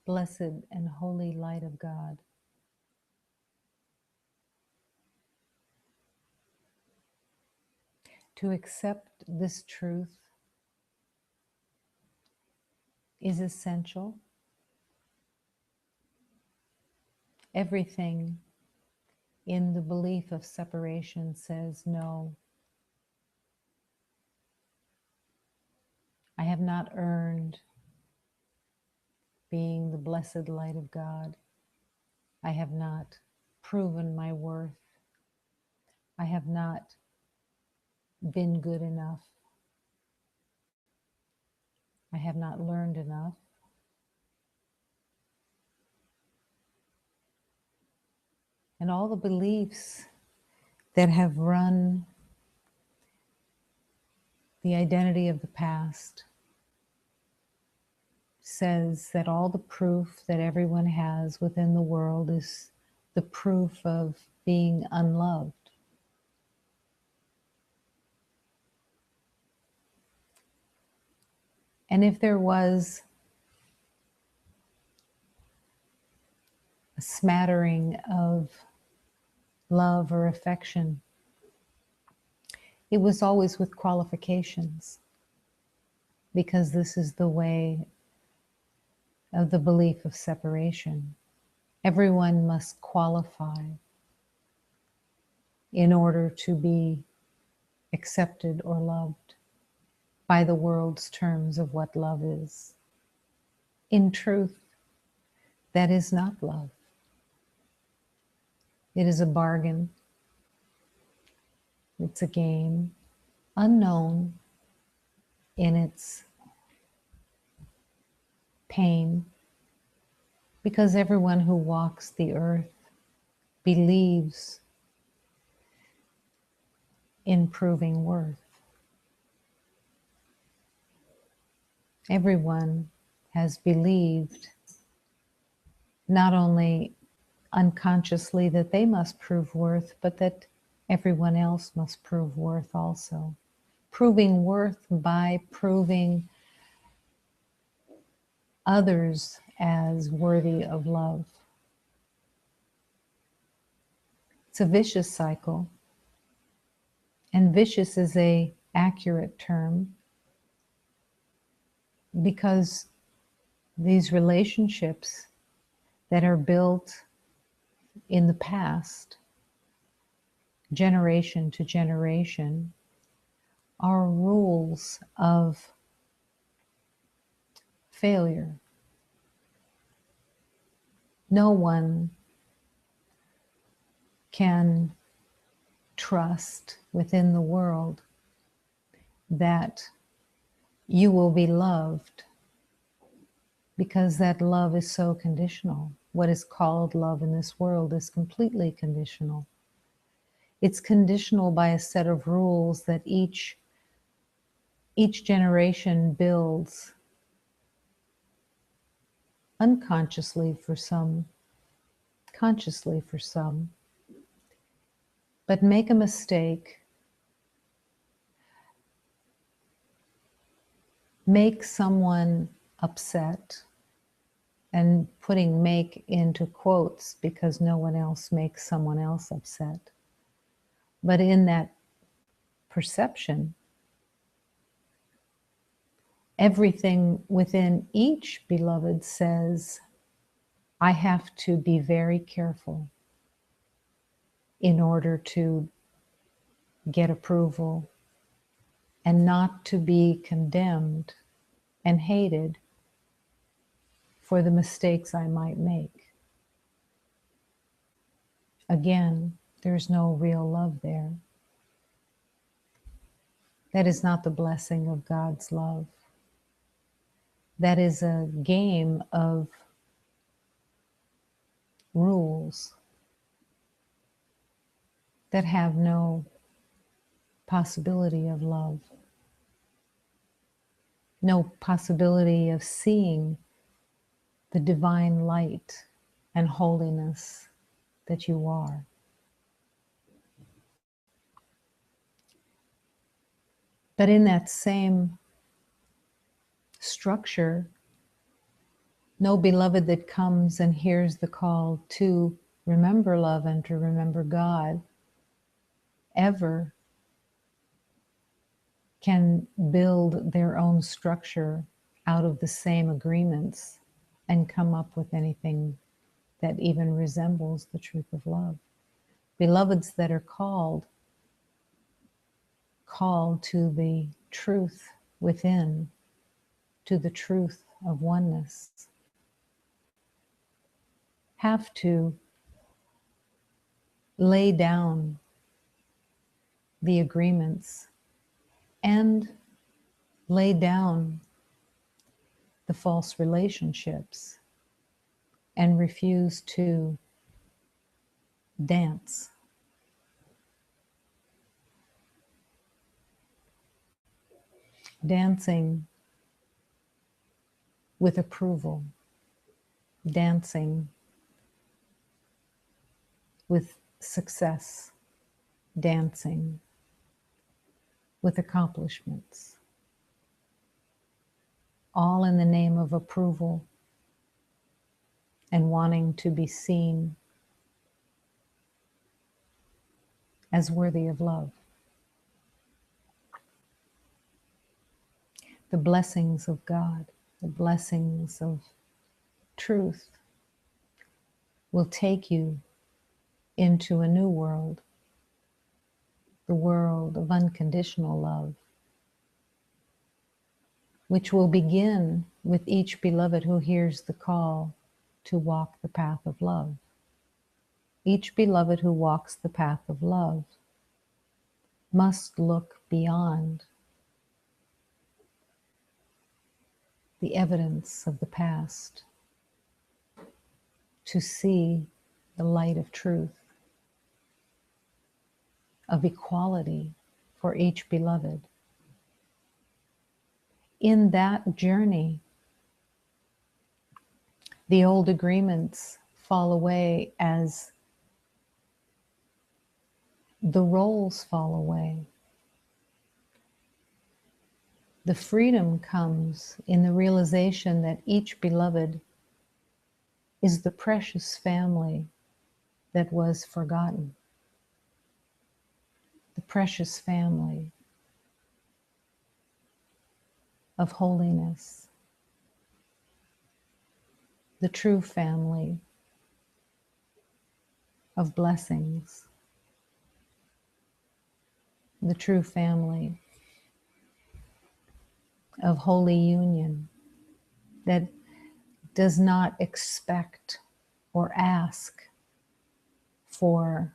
blessed and holy light of God. To accept this truth is essential. Everything in the belief of separation says, no, I have not earned being the blessed light of God. I have not proven my worth. I have not been good enough. I have not learned enough. And all the beliefs that have run the identity of the past says that all the proof that everyone has within the world is the proof of being unloved. And if there was a smattering of love or affection, it was always with qualifications, because this is the way of the belief of separation. Everyone must qualify in order to be accepted or loved by the world's terms of what love is. In truth, that is not love. It is a bargain. It's a game, unknown in its pain, because everyone who walks the earth believes in proving worth. Everyone has believed not only unconsciously that they must prove worth, but that everyone else must prove worth also. Proving worth by proving others as worthy of love. It's a vicious cycle, and vicious is an accurate term because these relationships that are built in the past, generation to generation, are rules of failure. No one can trust within the world that you will be loved, because that love is so conditional. What is called love in this world is completely conditional. It's conditional by a set of rules that each generation builds unconsciously for some, consciously for some. But make a mistake, make someone upset, and putting make into quotes because no one else makes someone else upset. But in that perception, everything within each beloved says, I have to be very careful in order to get approval and not to be condemned and hated for the mistakes I might make. Again, there's no real love there. That is not the blessing of God's love. That is a game of rules that have no possibility of love, no possibility of seeing the divine light and holiness that you are. But in that same structure, No beloved that comes and hears the call to remember love and to remember God ever can build their own structure out of the same agreements and come up with anything that even resembles the truth of love. Beloveds that are called to the truth within, to the truth of oneness, have to lay down the agreements and lay down the false relationships and refuse to dance. Dancing with approval, dancing with success, dancing with accomplishments, all in the name of approval and wanting to be seen as worthy of love. The blessings of God, the blessings of truth will take you into a new world, the world of unconditional love, which will begin with each beloved who hears the call to walk the path of love. Each beloved who walks the path of love must look beyond the evidence of the past to see the light of truth, of equality for each beloved. In that journey, the old agreements fall away as the roles fall away. The freedom comes in the realization that each beloved is the precious family that was forgotten. The precious family of holiness. The true family of blessings. The true family of holy union that does not expect or ask for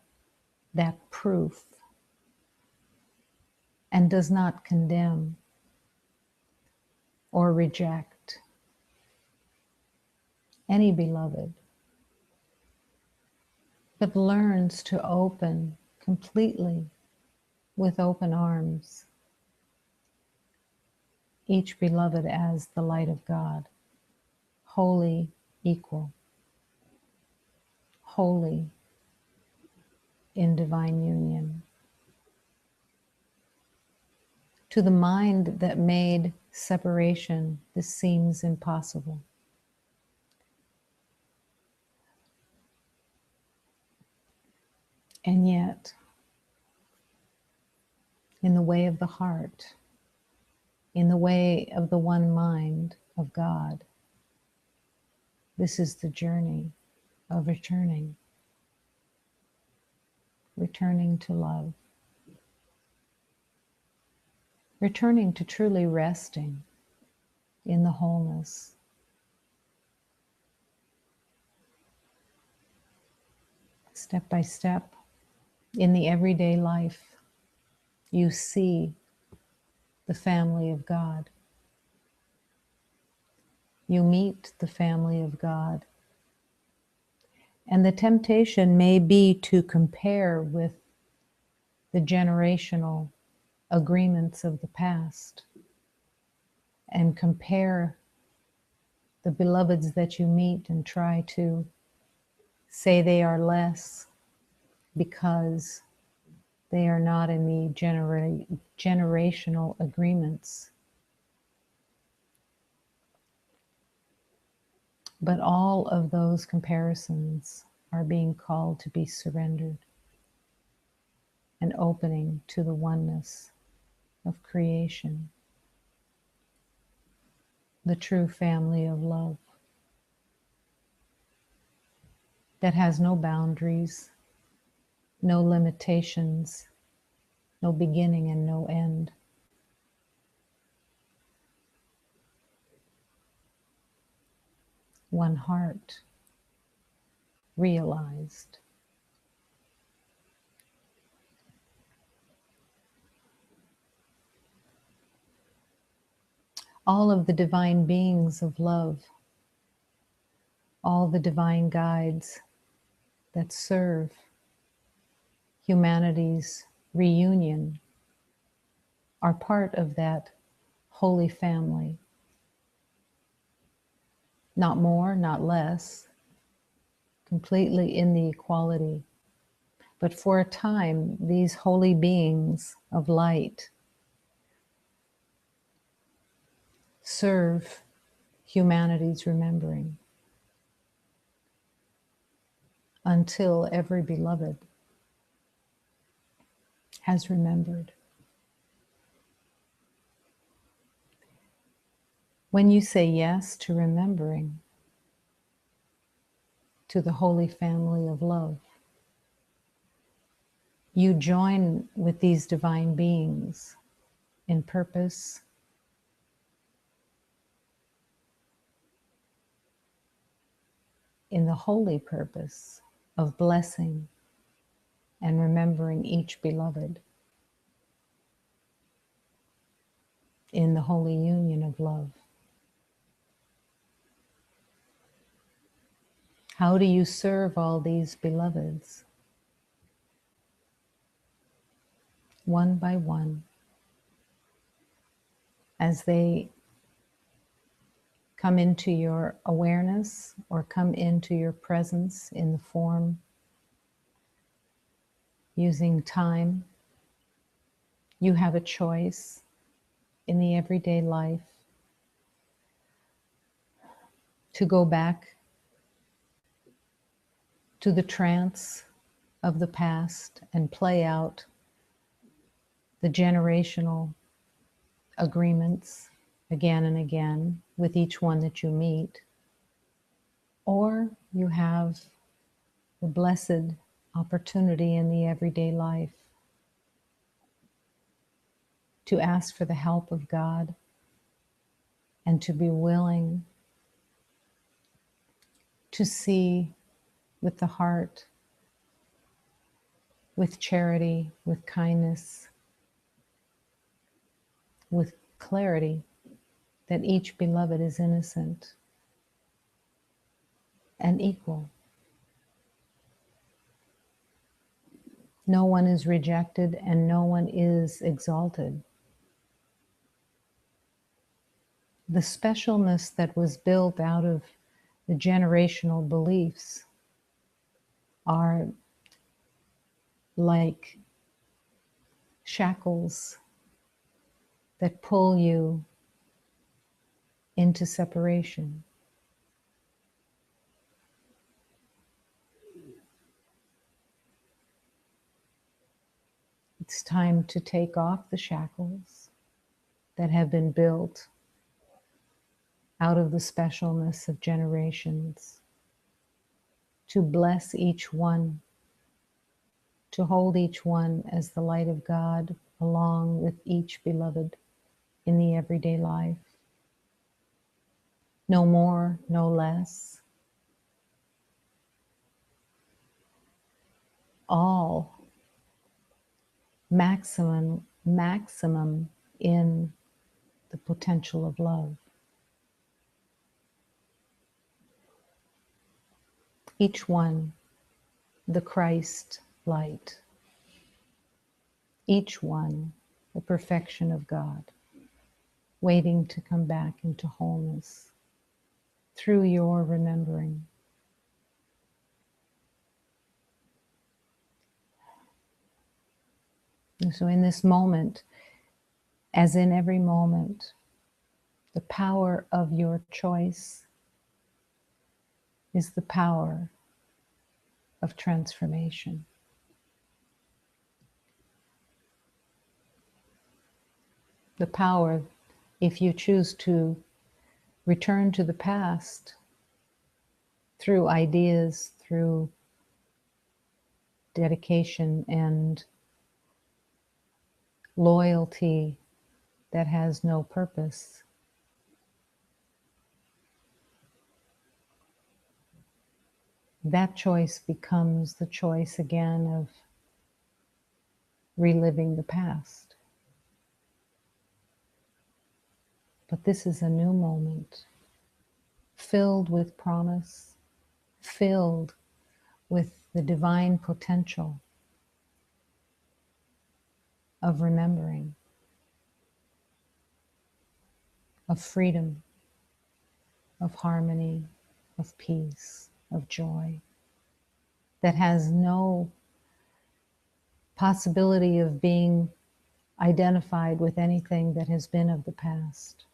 that proof and does not condemn or reject any beloved, but learns to open completely with open arms each beloved as the light of God, wholly equal, holy in divine union. To the mind that made separation, this seems impossible. And yet, in the way of the heart, in the way of the one mind of God, this is the journey of returning to love, returning to truly resting in the wholeness. Step by step, in the everyday life, you see the family of God. You meet the family of God. And the temptation may be to compare with the generational agreements of the past and compare the beloveds that you meet and try to say they are less because they are not in the generational agreements. But all of those comparisons are being called to be surrendered and opening to the oneness of creation, the true family of love that has no boundaries, no limitations, no beginning and no end. One heart realized. All of the divine beings of love, all the divine guides that serve humanity's reunion are part of that holy family. Not more, not less, completely in the equality. But for a time, these holy beings of light serve humanity's remembering until every beloved has remembered. When you say yes to remembering, to the holy family of love, you join with these divine beings in purpose, in the holy purpose of blessing and remembering each beloved in the holy union of love. How do you serve all these beloveds? One by one, as they come into your awareness or come into your presence in the form using time. You have a choice in the everyday life to go back to the trance of the past and play out the generational agreements again and again with each one that you meet. Or you have the blessed opportunity in the everyday life to ask for the help of God and to be willing to see with the heart, with charity, with kindness, with clarity, that each beloved is innocent and equal. No one is rejected and no one is exalted. The specialness that was built out of the generational beliefs are like shackles that pull you into separation. It's time to take off the shackles that have been built out of the specialness of generations, to bless each one, to hold each one as the light of God along with each beloved in the everyday life. No more, no less. All maximum in the potential of love. Each one, the Christ light. Each one, the perfection of God, waiting to come back into wholeness through your remembering. And so in this moment, as in every moment, the power of your choice is the power of transformation. The power, if you choose to return to the past through ideas, through dedication and loyalty that has no purpose, that choice becomes the choice again of reliving the past. But this is a new moment, filled with promise, filled with the divine potential of remembering, of freedom, of harmony, of peace, of joy, that has no possibility of being identified with anything that has been of the past.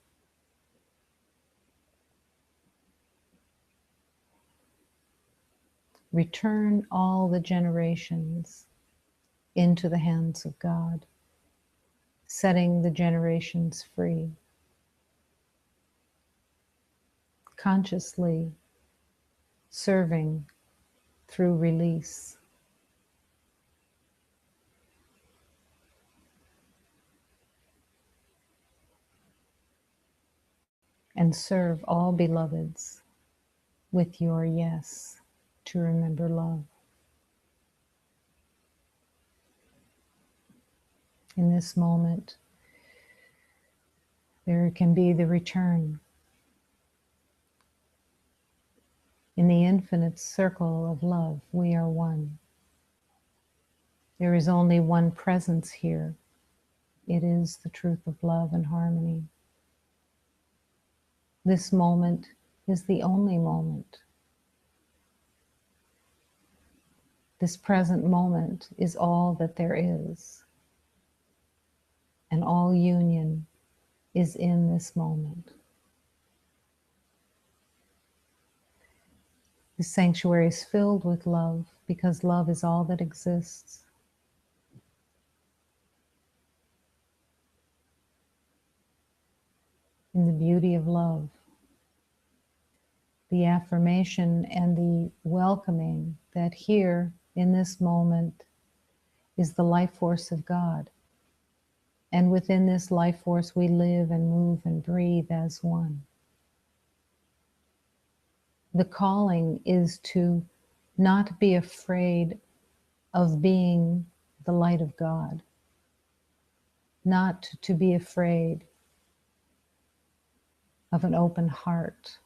Return all the generations into the hands of God, setting the generations free, consciously serving through release. And serve all beloveds with your yes to remember love. In this moment, there can be the return. In the infinite circle of love, we are one. There is only one presence here. It is the truth of love and harmony. This moment is the only moment. This present moment is all that there is. And all union is in this moment. The sanctuary is filled with love because love is all that exists. In the beauty of love, the affirmation and the welcoming that here in this moment is the life force of God. And within this life force, we live and move and breathe as one. The calling is to not be afraid of being the light of God, not to be afraid of an open heart,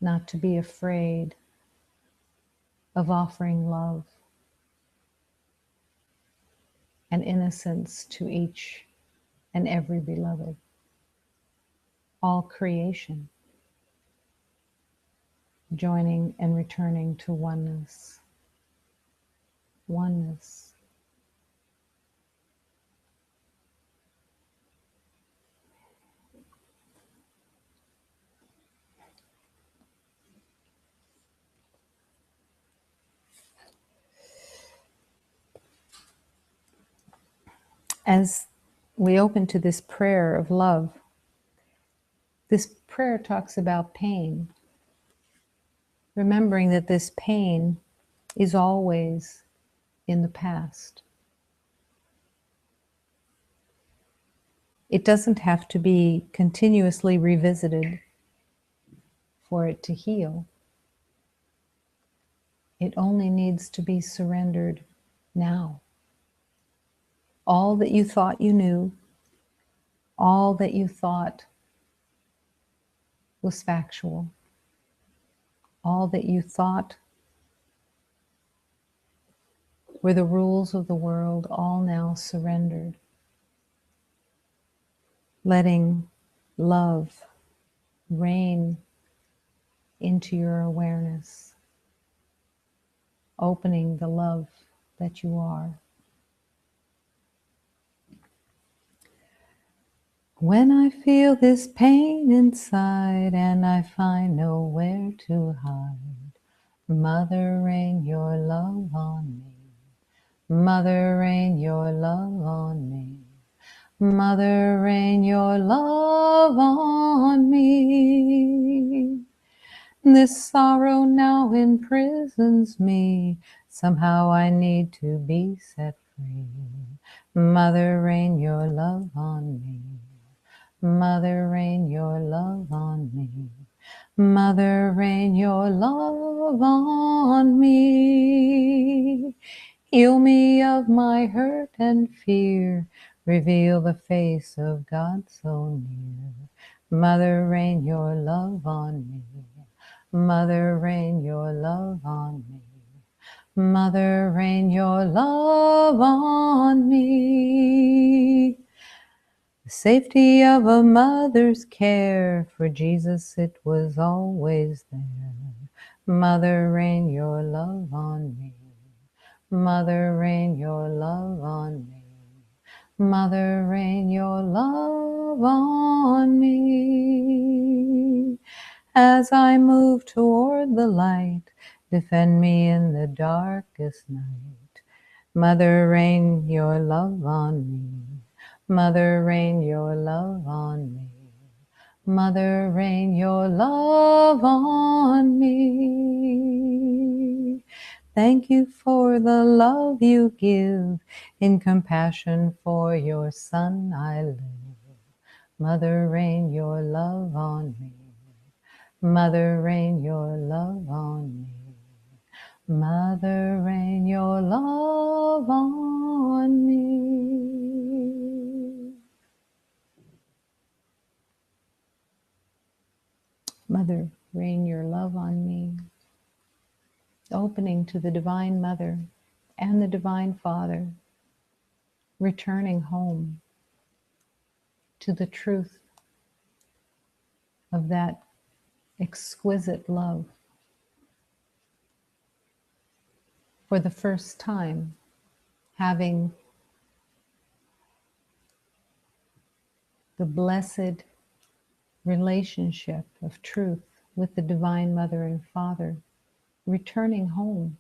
not to be afraid of offering love and innocence to each and every beloved, all creation, joining and returning to oneness. Oneness. As we open to this prayer of love, this prayer talks about pain, remembering that this pain is always in the past. It doesn't have to be continuously revisited for it to heal. It only needs to be surrendered now. All that you thought you knew, all that you thought was factual, all that you thought were the rules of the world, all now surrendered. Letting love reign into your awareness, opening the love that you are. When I feel this pain inside and I find nowhere to hide, Mother, rain your love on me. Mother, rain your love on me. Mother, rain your love on me. This sorrow now imprisons me. Somehow I need to be set free. Mother, rain your love on me. Mother, rain your love on me. Mother, rain your love on me. Heal me of my hurt and fear. Reveal the face of God so near. Mother, rain your love on me. Mother, rain your love on me. Mother, rain your love on me. The safety of a mother's care, for Jesus it was always there. Mother, rain your love on me. Mother, rain your love on me. Mother, rain your love on me. As I move toward the light, defend me in the darkest night. Mother, rain your love on me. Mother, rain your love on me. Mother, rain your love on me. Thank you for the love you give. In compassion for your Son I live. Mother, rain your love on me. Mother, rain your love on me. Mother, rain your love on me. Mother, rain your love on me. Opening to the Divine Mother and the Divine Father, returning home to the truth of that exquisite love. For the first time, having the blessed relationship of truth with the Divine Mother and Father, returning home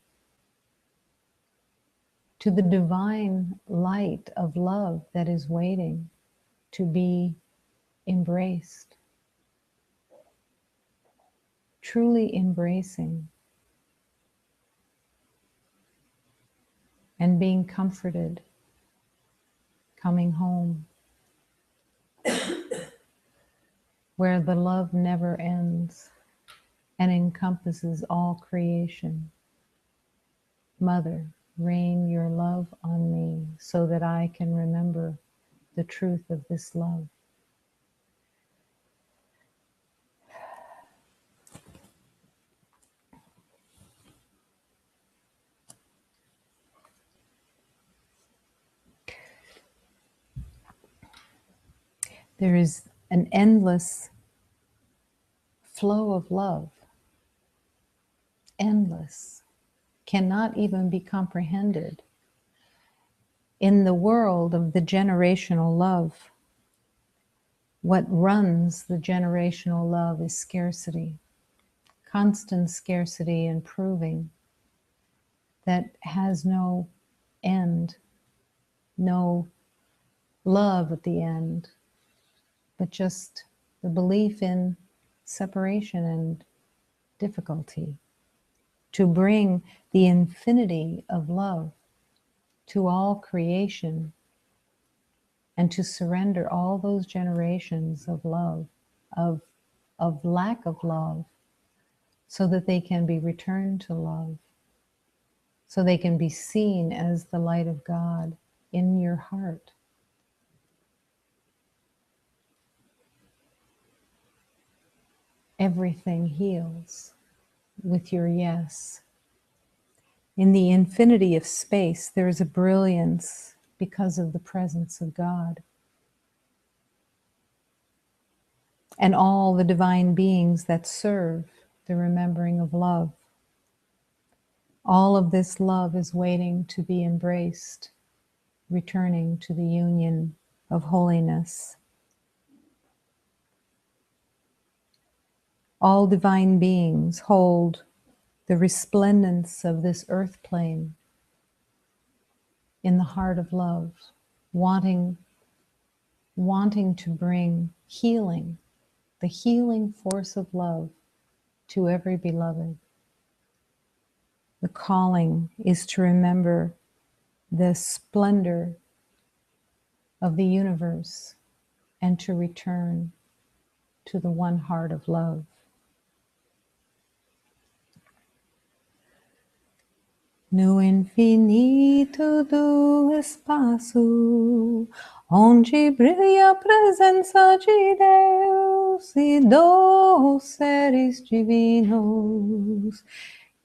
to the divine light of love that is waiting to be embraced, truly embracing and being comforted, coming home where the love never ends and encompasses all creation. Mother, rain your love on me so that I can remember the truth of this love. There is an endless flow of love, endless, cannot even be comprehended. In the world of the generational love, what runs the generational love is scarcity, constant scarcity and proving that has no end, no love at the end, but just the belief in separation and difficulty. To bring the infinity of love to all creation and to surrender all those generations of love, of lack of love, so that they can be returned to love, so they can be seen as the light of God in your heart. Everything heals with your yes. In the infinity of space, there is a brilliance because of the presence of God. And all the divine beings that serve the remembering of love. All of this love is waiting to be embraced, returning to the union of holiness. All divine beings hold the resplendence of this earth plane in the heart of love, wanting to bring healing, the healing force of love to every beloved. The calling is to remember the splendor of the universe and to return to the one heart of love. No infinito do espaço, onde brilha a presença de Deus e dos seres divinos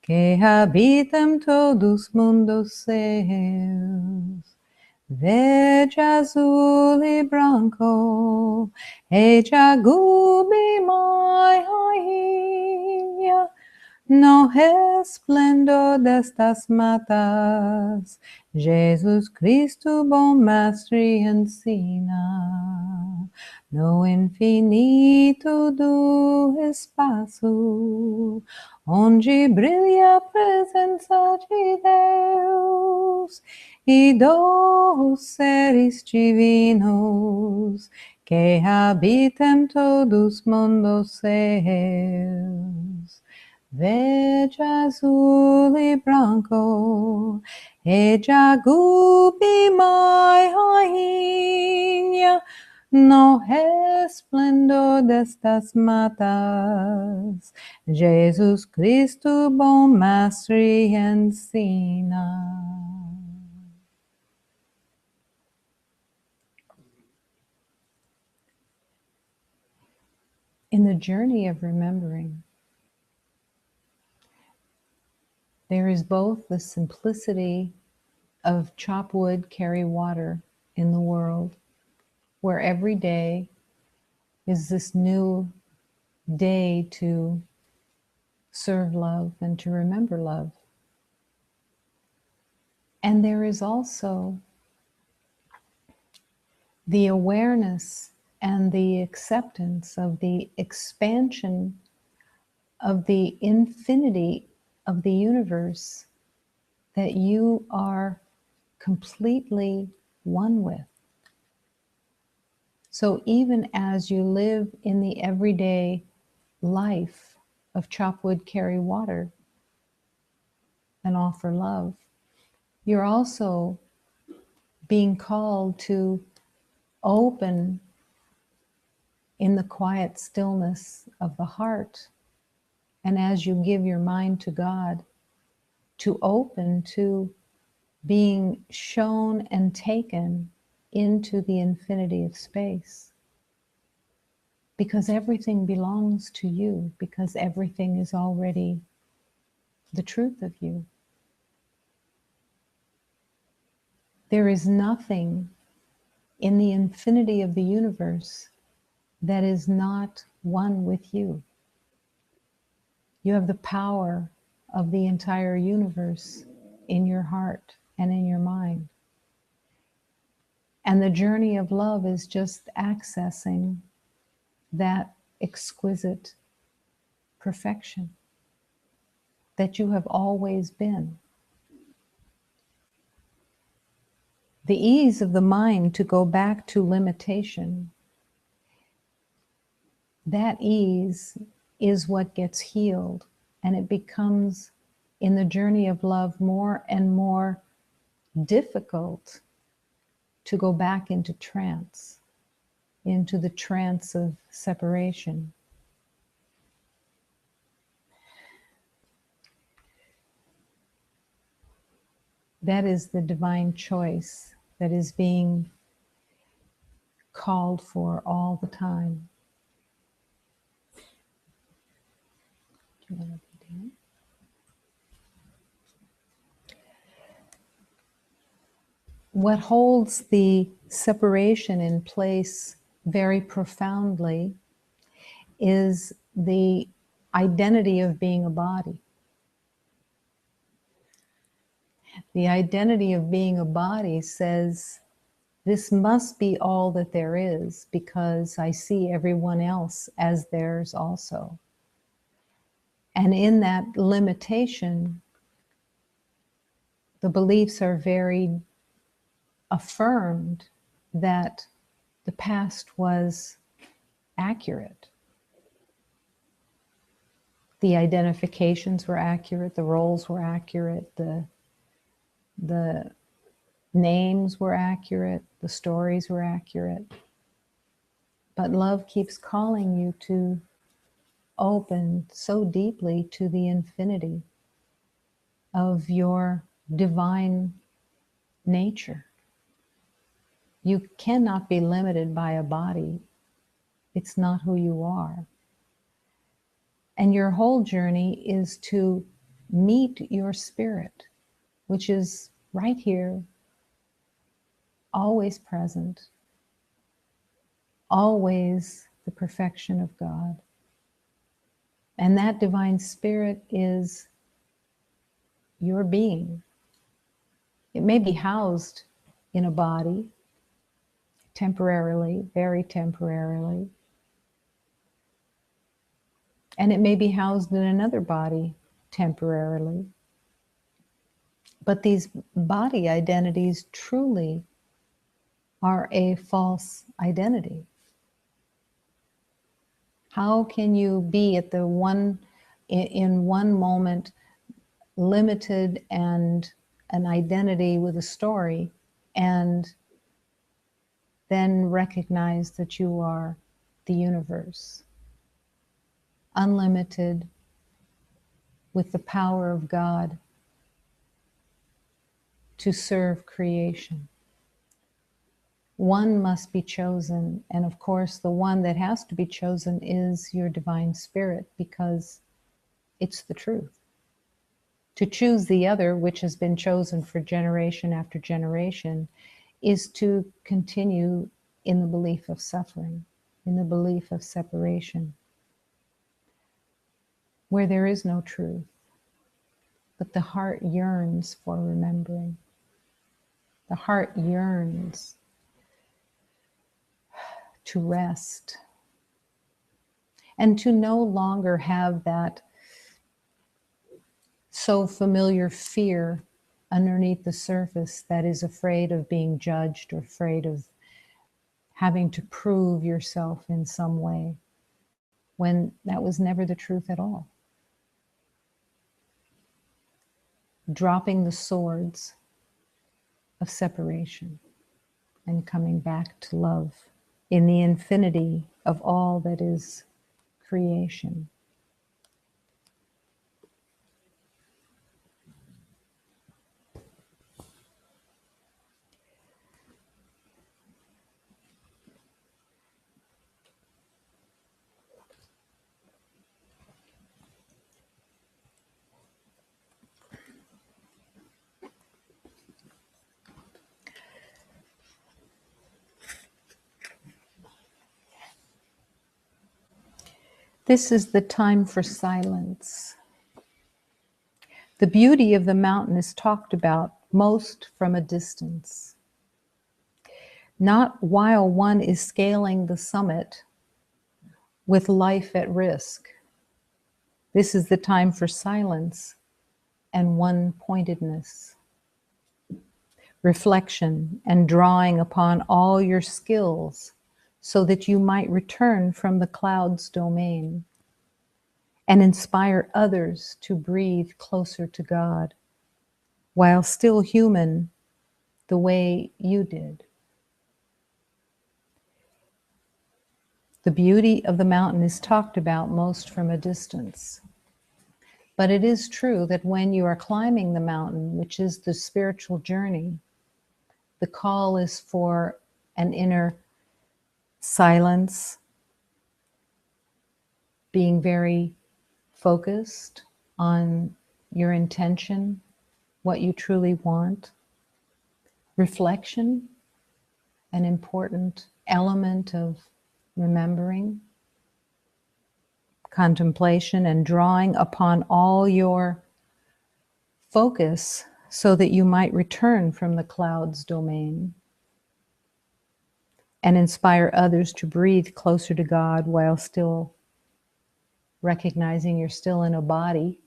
que habitam todos os mundos seus. Verde, azul e branco, e Jagubi, mãe rainha, no resplendor destas matas, Jesus Cristo, bom mestre, ensina. No infinito do espaço, onde brilha a presença de Deus e dos seres divinos que habitam todos os mundos seus. Verde, azul e branco, e Jagubi, mãe rainha, no resplendor destas matas, Jesus Cristo, bom mestre, ensina. In the journey of remembering, there is both the simplicity of chop wood, carry water in the world, where every day is this new day to serve love and to remember love. And there is also the awareness and the acceptance of the expansion of the infinity of the universe that you are completely one with. So even as you live in the everyday life of chop wood, carry water, and offer love, you're also being called to open in the quiet stillness of the heart. And as you give your mind to God, to open to being shown and taken into the infinity of space. Because everything belongs to you, because everything is already the truth of you. There is nothing in the infinity of the universe that is not one with you. You have the power of the entire universe in your heart and in your mind. And the journey of love is just accessing that exquisite perfection that you have always been. The ease of the mind to go back to limitation, that ease is what gets healed, and it becomes, in the journey of love, more and more difficult to go back into trance, into the trance of separation. That is the divine choice that is being called for all the time. What holds the separation in place very profoundly is the identity of being a body. The identity of being a body says, this must be all that there is because I see everyone else as theirs also. And in that limitation, the beliefs are very affirmed that the past was accurate. The identifications were accurate, the roles were accurate, the names were accurate, the stories were accurate. But love keeps calling you to open so deeply to the infinity of your divine nature. You cannot be limited by a body. It's not who you are. And your whole journey is to meet your spirit, which is right here, always present, always the perfection of God. And that divine spirit is your being. It may be housed in a body, temporarily, very temporarily. And it may be housed in another body temporarily. But these body identities truly are a false identity. How can you be at the one, in one moment, limited and an identity with a story, and then recognize that you are the universe, unlimited, with the power of God to serve creation? One must be chosen, and of course the one that has to be chosen is your divine spirit, because it's the truth. To choose the other, which has been chosen for generation after generation, is to continue in the belief of suffering, in the belief of separation, where there is no truth, but the heart yearns for remembering. The heart yearns to rest and to no longer have that so familiar fear underneath the surface that is afraid of being judged or afraid of having to prove yourself in some way, when that was never the truth at all. Dropping the swords of separation and coming back to love in the infinity of all that is creation. This is the time for silence. The beauty of the mountain is talked about most from a distance. Not while one is scaling the summit with life at risk. This is the time for silence and one-pointedness, reflection, and drawing upon all your skills so that you might return from the cloud's domain and inspire others to breathe closer to God while still human the way you did. The beauty of the mountain is talked about most from a distance. But it is true that when you are climbing the mountain, which is the spiritual journey, the call is for an inner silence, being very focused on your intention, what you truly want. Reflection, an important element of remembering. Contemplation and drawing upon all your focus so that you might return from the cloud's domain and inspire others to breathe closer to God while still recognizing you're still in a body.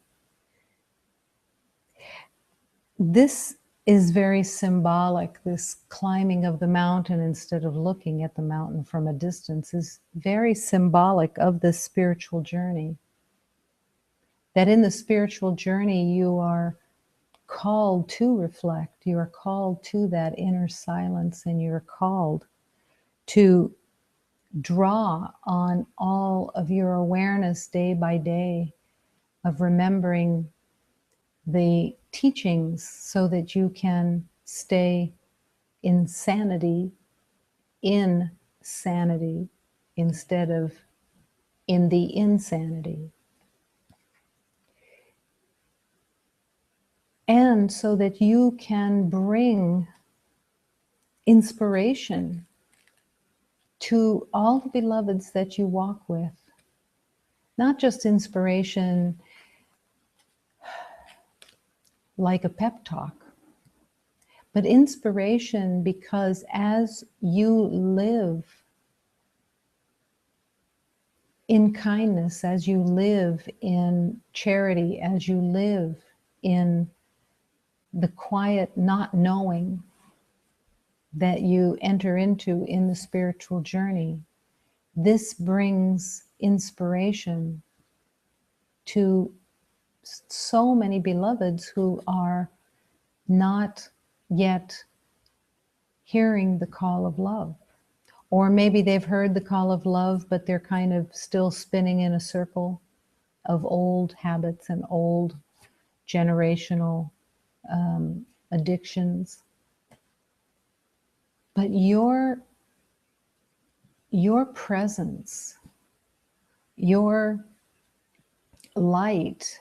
This is very symbolic. This climbing of the mountain instead of looking at the mountain from a distance is very symbolic of this spiritual journey. That in the spiritual journey, you are called to reflect. You are called to that inner silence, and you're called to draw on all of your awareness day by day of remembering the teachings so that you can stay in sanity instead of in the insanity. And so that you can bring inspiration to all the beloveds that you walk with. Not just inspiration like a pep talk, but inspiration because as you live in kindness, as you live in charity, as you live in the quiet not knowing that you enter into in the spiritual journey, this brings inspiration to so many beloveds who are not yet hearing the call of love. Or maybe they've heard the call of love, but they're kind of still spinning in a circle of old habits and old generational addictions. But your presence, your light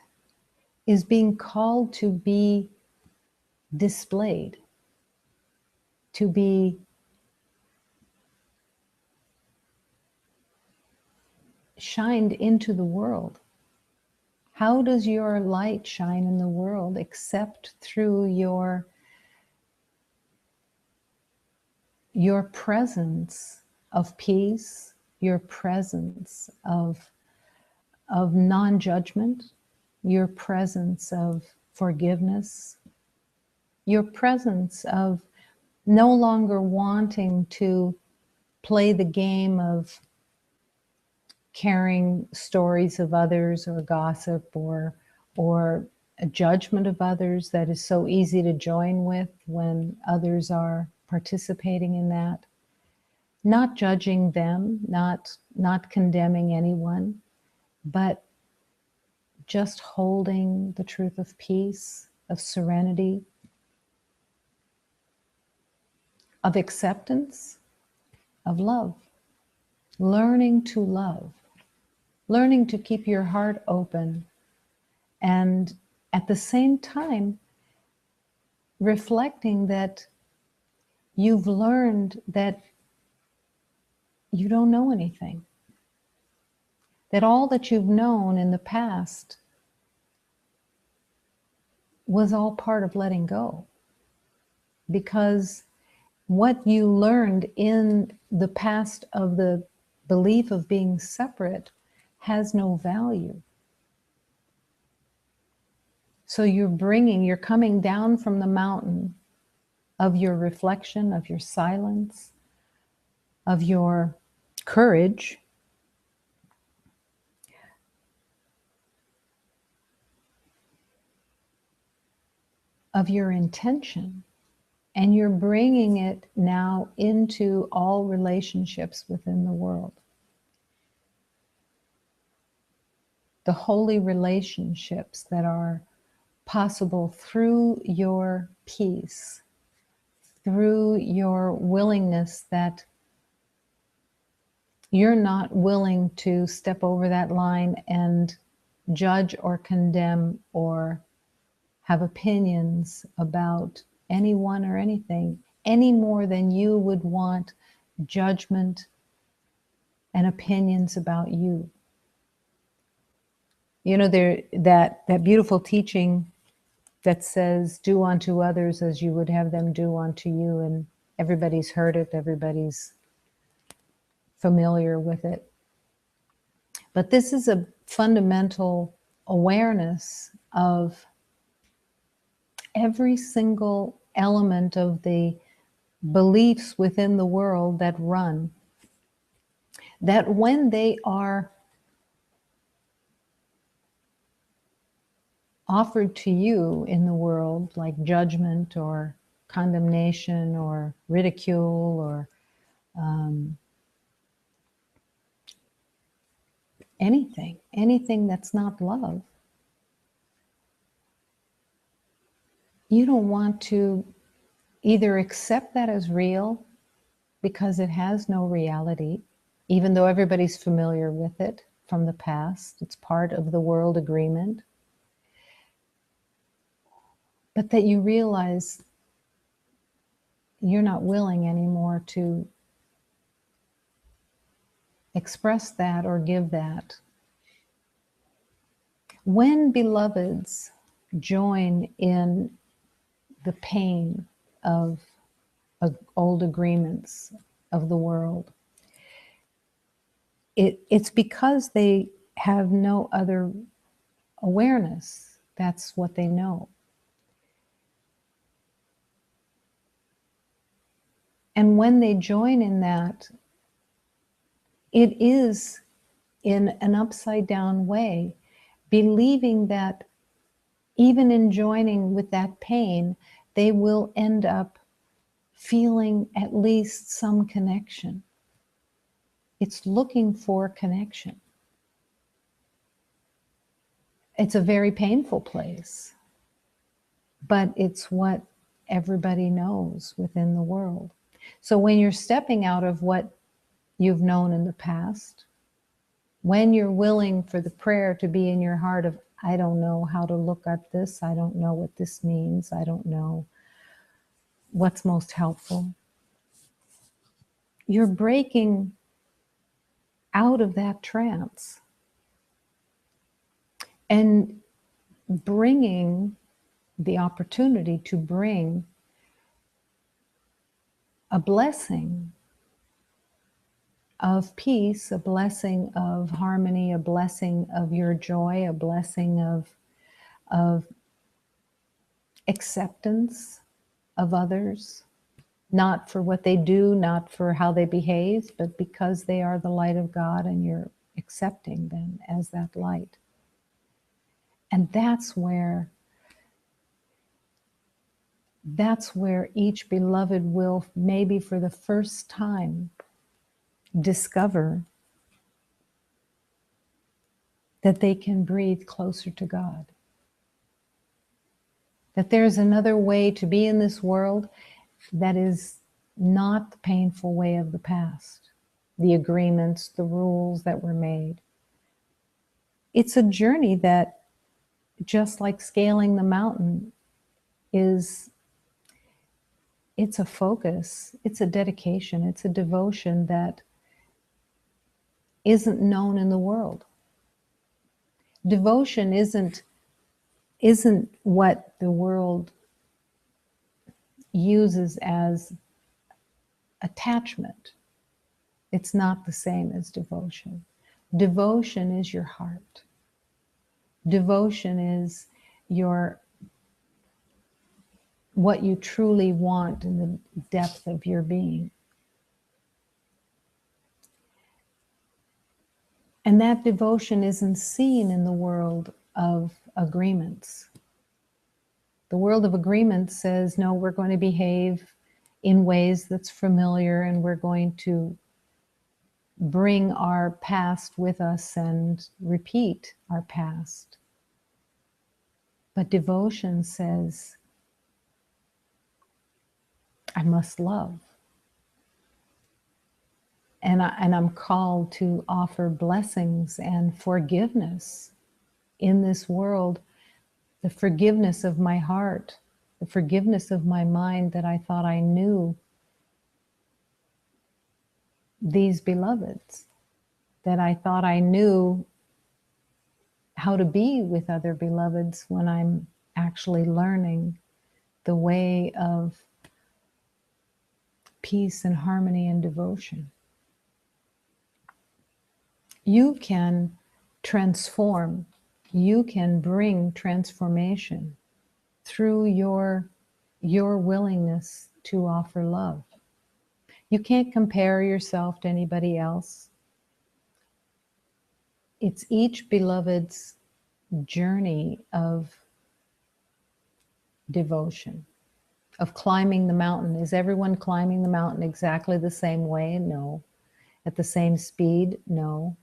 is being called to be displayed, to be shined into the world. How does your light shine in the world except through your presence of peace, your presence of non-judgment, your presence of forgiveness, your presence of no longer wanting to play the game of carrying stories of others or gossip or a judgment of others that is so easy to join with when others are participating in that. Not judging them, not condemning anyone, but just holding the truth of peace, of serenity, of acceptance, of love. Learning to love, learning to keep your heart open, and at the same time reflecting that you've learned that you don't know anything, that all that you've known in the past was all part of letting go, because what you learned in the past of the belief of being separate has no value. So you're coming down from the mountain of your reflection, of your silence, of your courage, of your intention, and you're bringing it now into all relationships within the world. The holy relationships that are possible through your peace, through your willingness that you're not willing to step over that line and judge or condemn or have opinions about anyone or anything any more than you would want judgment and opinions about you. You know, that beautiful teaching that says, do unto others as you would have them do unto you. And everybody's heard it, everybody's familiar with it. But this is a fundamental awareness of every single element of the beliefs within the world that run, that when they are offered to you in the world, like judgment or condemnation or ridicule or anything that's not love, you don't want to either accept that as real because it has no reality, even though everybody's familiar with it from the past. It's part of the world agreement. But that you realize you're not willing anymore to express that or give that. When beloveds join in the pain of old agreements of the world, it's because they have no other awareness. That's what they know. And when they join in that, it is in an upside down way, believing that even in joining with that pain, they will end up feeling at least some connection. It's looking for connection. It's a very painful place, but it's what everybody knows within the world. So when you're stepping out of what you've known in the past, when you're willing for the prayer to be in your heart of, I don't know how to look at this, I don't know what this means, I don't know what's most helpful, you're breaking out of that trance and bringing the opportunity to bring a blessing of peace, a blessing of harmony, a blessing of your joy, a blessing of acceptance of others, not for what they do, not for how they behave, but because they are the light of God and you're accepting them as that light. And that's where each beloved will, maybe for the first time, discover that they can breathe closer to God. That there's another way to be in this world that is not the painful way of the past, the agreements, the rules that were made. It's a journey that, just like scaling the mountain, it's a focus, it's a dedication, it's a devotion that isn't known in the world. Devotion isn't what the world uses as attachment. It's not the same as devotion. Devotion is your heart. Devotion is what you truly want in the depth of your being. And that devotion isn't seen in the world of agreements. The world of agreements says, no, we're going to behave in ways that's familiar, and we're going to bring our past with us and repeat our past. But devotion says, I must love. And I'm called to offer blessings and forgiveness in this world, the forgiveness of my heart, the forgiveness of my mind, that I thought I knew these beloveds, that I thought I knew how to be with other beloveds, when I'm actually learning the way of peace and harmony and devotion. You can transform. You can bring transformation through your willingness to offer love. You can't compare yourself to anybody else. It's each beloved's journey of devotion, of climbing the mountain. Is everyone climbing the mountain exactly the same way? No. At the same speed? No.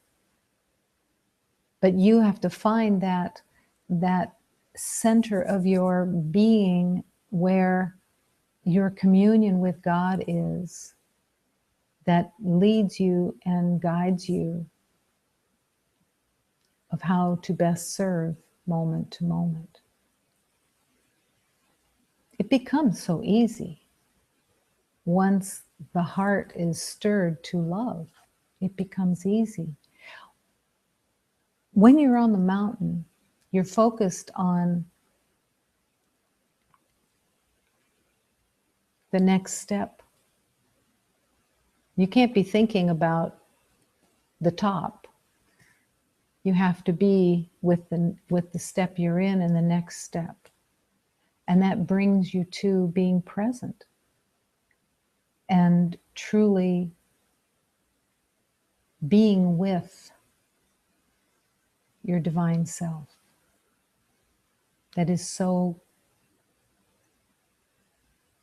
But you have to find that center of your being where your communion with God is, that leads you and guides you of how to best serve moment to moment. It becomes so easy once the heart is stirred to love. It becomes easy. When you're on the mountain, you're focused on the next step. You can't be thinking about the top. You have to be with the step you're in and the next step. And that brings you to being present and truly being with your divine self. That is so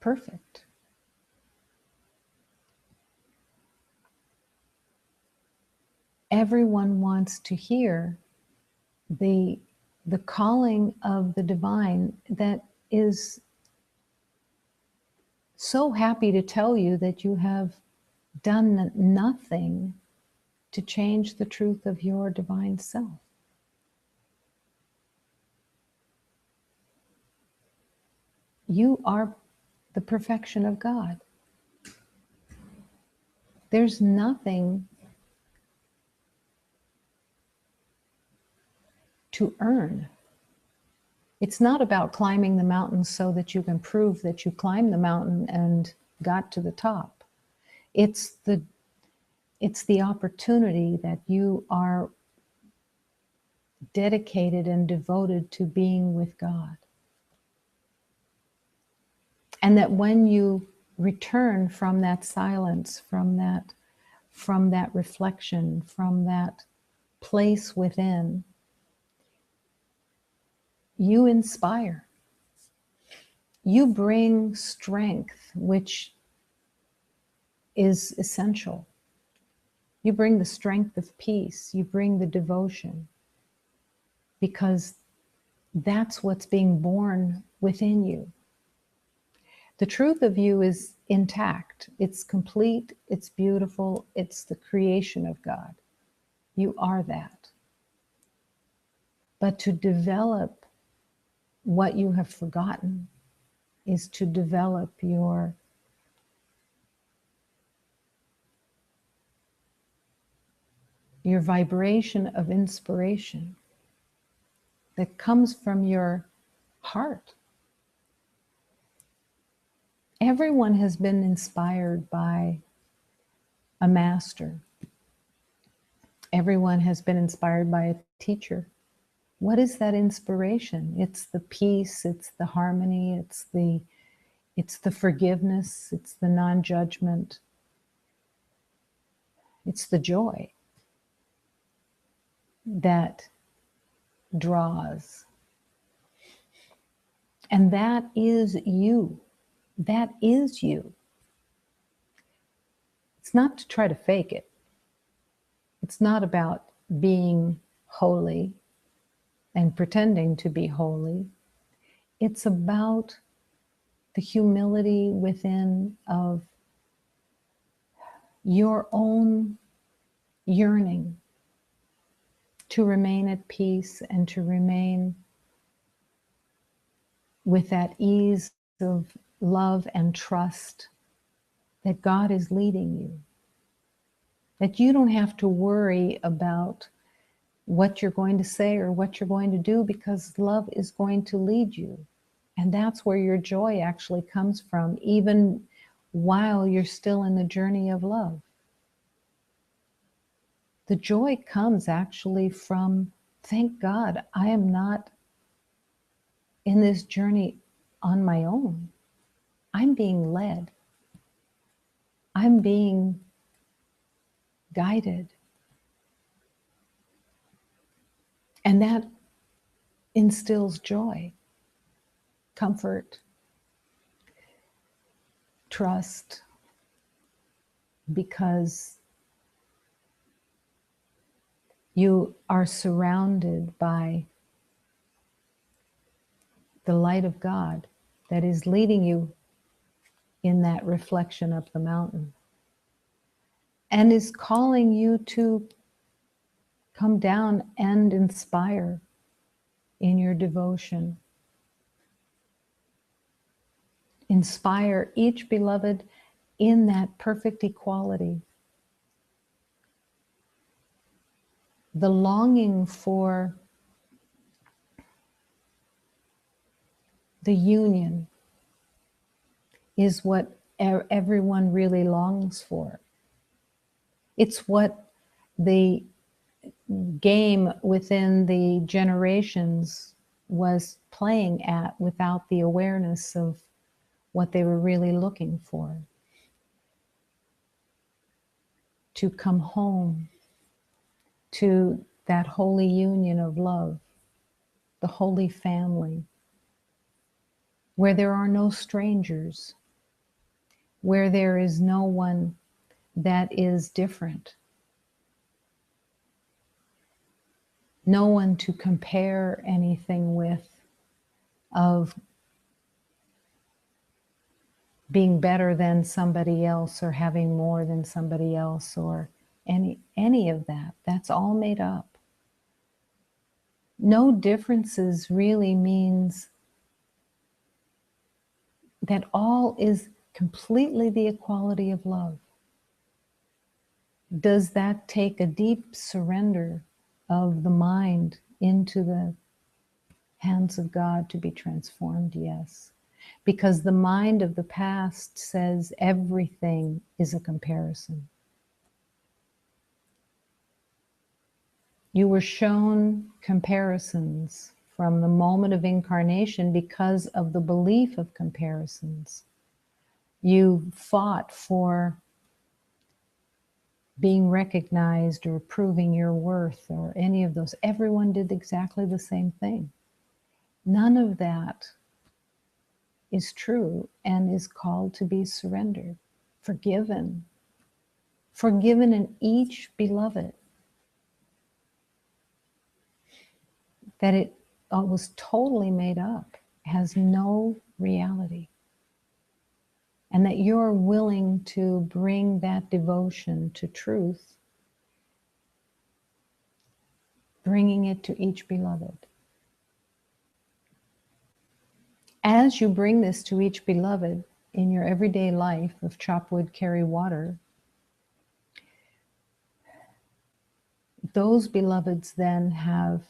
perfect. Everyone wants to hear the calling of the divine that is so happy to tell you that you have done nothing to change the truth of your divine self. You are the perfection of God. There's nothing to earn. It's not about climbing the mountain so that you can prove that you climbed the mountain and got to the top. It's the opportunity that you are dedicated and devoted to being with God. And that when you return from that silence, from that reflection, from that place within, you inspire. You bring strength, which is essential. You bring the strength of peace. You bring the devotion, because that's what's being born within you. The truth of you is intact. It's complete. It's beautiful. It's the creation of God. You are that. But to develop what you have forgotten is to develop your vibration of inspiration that comes from your heart. Everyone has been inspired by a master. Everyone has been inspired by a teacher. What is that inspiration? It's the peace, it's the harmony, it's the forgiveness, it's the non-judgment, it's the joy that draws. And that is you. That is you. It's not to try to fake it. It's not about being holy and pretending to be holy. It's about the humility within of your own yearning to remain at peace and to remain with that ease of love and trust that God is leading you. That you don't have to worry about what you're going to say or what you're going to do, because love is going to lead you. And that's where your joy actually comes from, even while you're still in the journey of love. The joy comes actually from, thank God, I am not in this journey on my own. I'm being led. I'm being guided. And that instills joy, comfort, trust, because you are surrounded by the light of God that is leading you in that reflection up the mountain and is calling you to come down and inspire in your devotion. Inspire each beloved in that perfect equality. The longing for the union is what everyone really longs for. It's what the game within the generations was playing at without the awareness of what they were really looking for. To come home to that holy union of love, the holy family, where there are no strangers, where there is no one that is different, no one to compare anything with, of being better than somebody else or having more than somebody else or any of that. That's all made up. No differences really means that all is completely the equality of love. Does that take a deep surrender of the mind into the hands of God to be transformed? Yes. Because the mind of the past says everything is a comparison. You were shown comparisons from the moment of incarnation because of the belief of comparisons. You fought for being recognized or proving your worth or any of those. Everyone did exactly the same thing. None of that is true and is called to be surrendered, forgiven. Forgiven in each beloved. That it was totally made up, has no reality. And that you're willing to bring that devotion to truth, bringing it to each beloved. As you bring this to each beloved in your everyday life of chop wood, carry water, those beloveds then have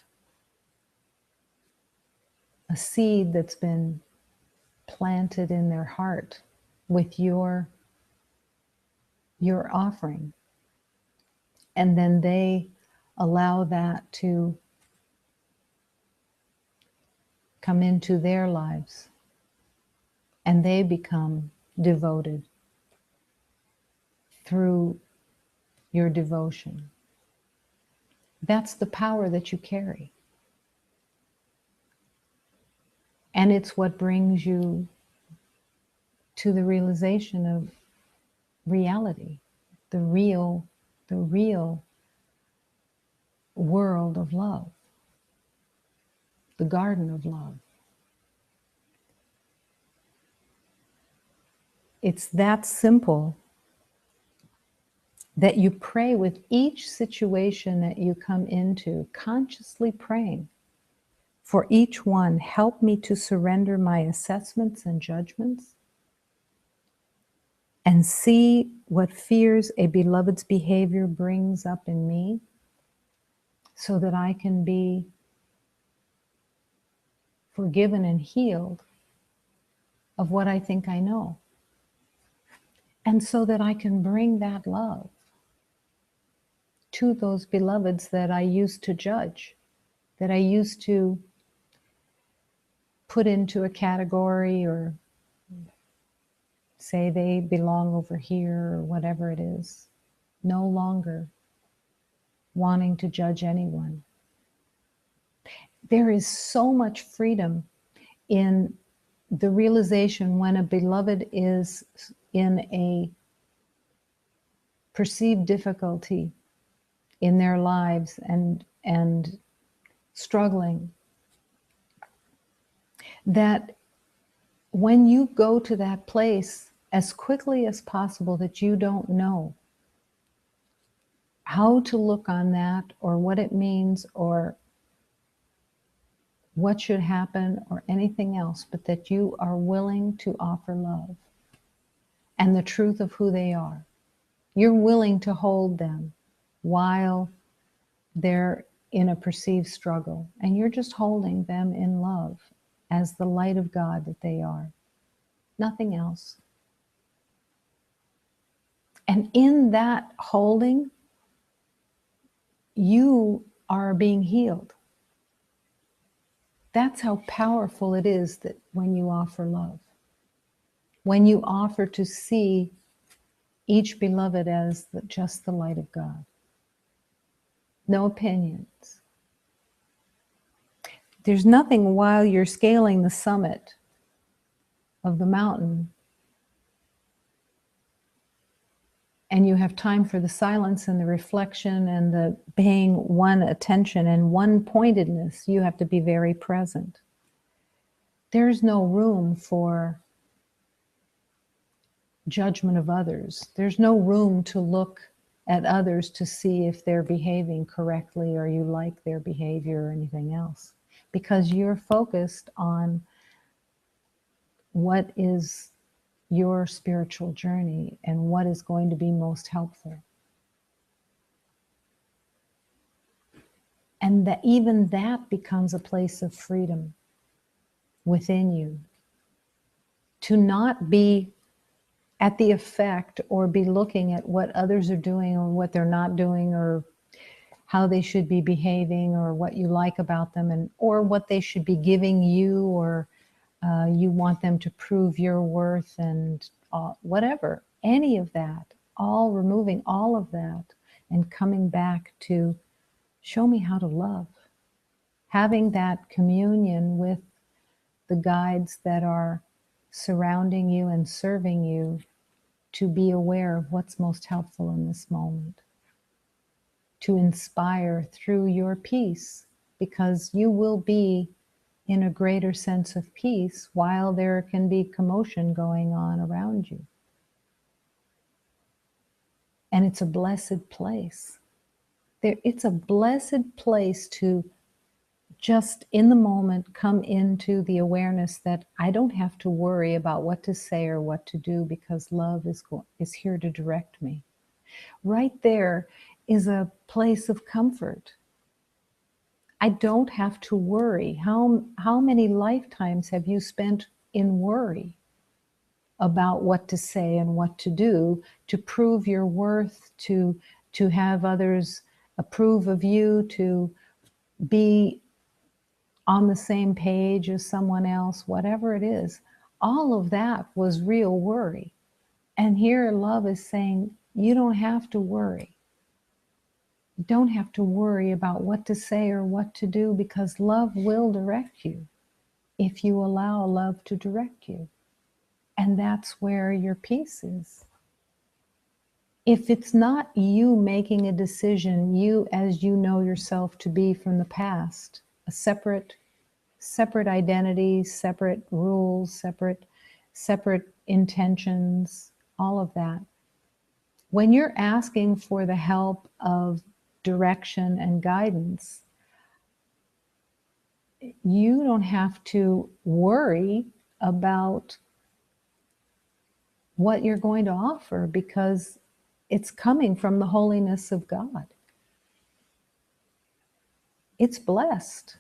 a seed that's been planted in their heart with your offering. And then they allow that to come into their lives. And they become devoted through your devotion. That's the power that you carry. And it's what brings you to the realization of reality, the real world of love, the garden of love. It's that simple that you pray with each situation that you come into, consciously praying for each one. Help me to surrender my assessments and judgments and see what fears a beloved's behavior brings up in me so that I can be forgiven and healed of what I think I know. And so that I can bring that love to those beloveds that I used to judge, that I used to put into a category or say they belong over here or whatever it is. No longer wanting to judge anyone. There is so much freedom in the realization when a beloved is in a perceived difficulty in their lives and struggling, that when you go to that place as quickly as possible that you don't know how to look on that or what it means or what should happen or anything else, but that you are willing to offer love and the truth of who they are. You're willing to hold them while they're in a perceived struggle, and you're just holding them in love as the light of God that they are. Nothing else. And in that holding, you are being healed. That's how powerful it is that when you offer love, when you offer to see each beloved as just the light of God. No opinions. There's nothing while you're scaling the summit of the mountain and you have time for the silence and the reflection and the paying one attention and one pointedness. You have to be very present. There's no room for judgment of others. There's no room to look at others to see if they're behaving correctly or you like their behavior or anything else, because you're focused on what is your spiritual journey and what is going to be most helpful. And that even that becomes a place of freedom within you. To not be at the effect or be looking at what others are doing or what they're not doing or how they should be behaving or what you like about them and or what they should be giving you or you want them to prove your worth and whatever, any of that, all removing all of that and coming back to show me how to love. Having that communion with the guides that are surrounding you and serving you to be aware of what's most helpful in this moment. To inspire through your peace, because you will be in a greater sense of peace while there can be commotion going on around you. And it's a blessed place. It's a blessed place to just in the moment come into the awareness that I don't have to worry about what to say or what to do because love is here to direct me. Right there is a place of comfort. I don't have to worry. How many lifetimes have you spent in worry about what to say and what to do to prove your worth, to have others approve of you, to be on the same page as someone else, whatever it is? All of that was real worry. And here love is saying, you don't have to worry. You don't have to worry about what to say or what to do because love will direct you if you allow love to direct you. And that's where your peace is. If it's not you making a decision, you as you know yourself to be from the past, a separate identity, separate rules, separate intentions, all of that. When you're asking for the help of direction and guidance, you don't have to worry about what you're going to offer because it's coming from the holiness of God. It's blessed.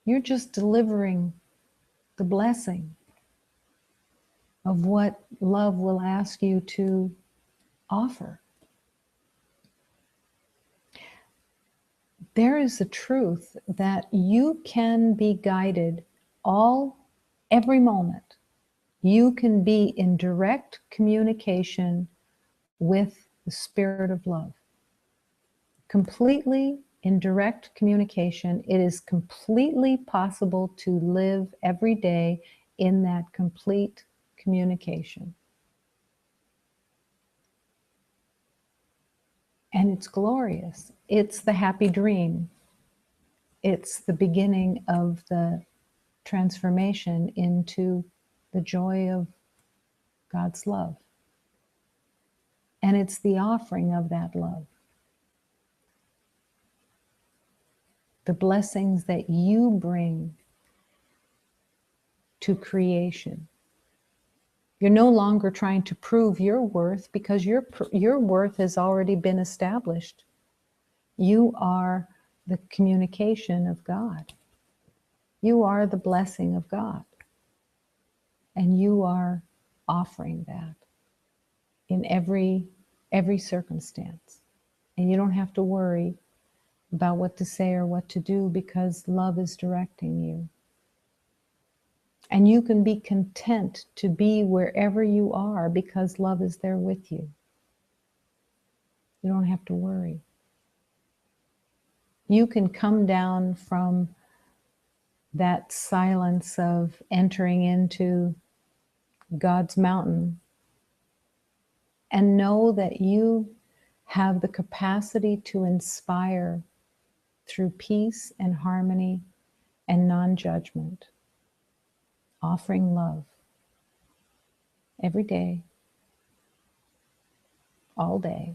You're just delivering the blessing of what love will ask you to offer. there is a truth that you can be guided every moment. You can be in direct communication with the spirit of love. Completely in direct communication. It is completely possible to live every day in that complete communication. And it's glorious. It's the happy dream. It's the beginning of the transformation into the joy of God's love. And it's the offering of that love. The blessings that you bring to creation. You're no longer trying to prove your worth, because your worth has already been established. You are the communication of God. You are the blessing of God. And you are offering that in every circumstance. And you don't have to worry about what to say or what to do, because love is directing you. And you can be content to be wherever you are, because love is there with you. You don't have to worry. You can come down from that silence of entering into God's mountain and know that you have the capacity to inspire through peace and harmony and non-judgment, offering love every day, all day.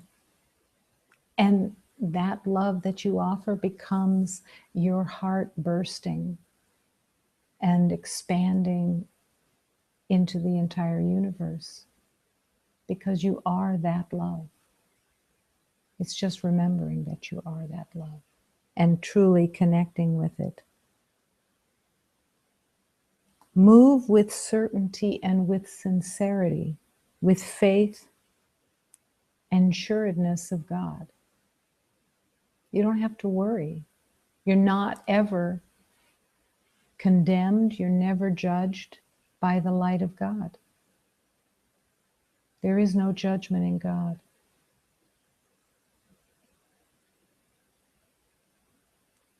And that love that you offer becomes your heart bursting and expanding into the entire universe, because you are that love. It's just remembering that you are that love and truly connecting with it. Move with certainty and with sincerity, with faith and sureness of God. You don't have to worry. You're not ever condemned. You're never judged by the light of God. There is no judgment in God.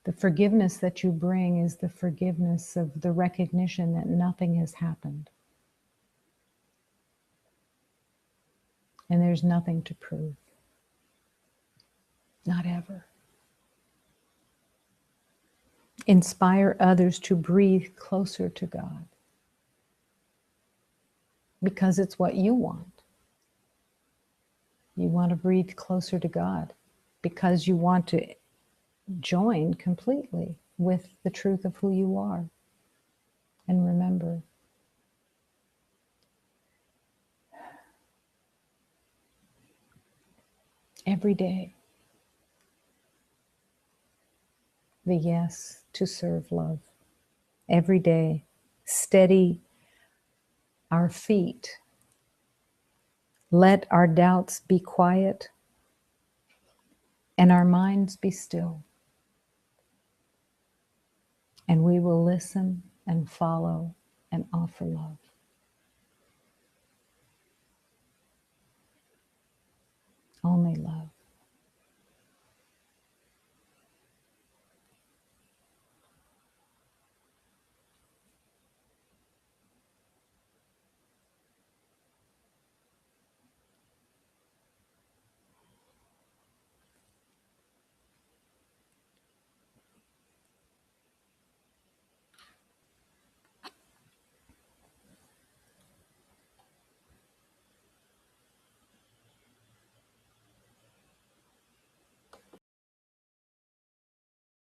The forgiveness that you bring is the forgiveness of the recognition that nothing has happened. And there's nothing to prove. Not ever. Inspire others to breathe closer to God, because it's what you want. You want to breathe closer to God because you want to join completely with the truth of who you are. And remember, every day, the yes to serve love. Every day, steady our feet. Let our doubts be quiet and our minds be still. And we will listen and follow and offer love. Only love.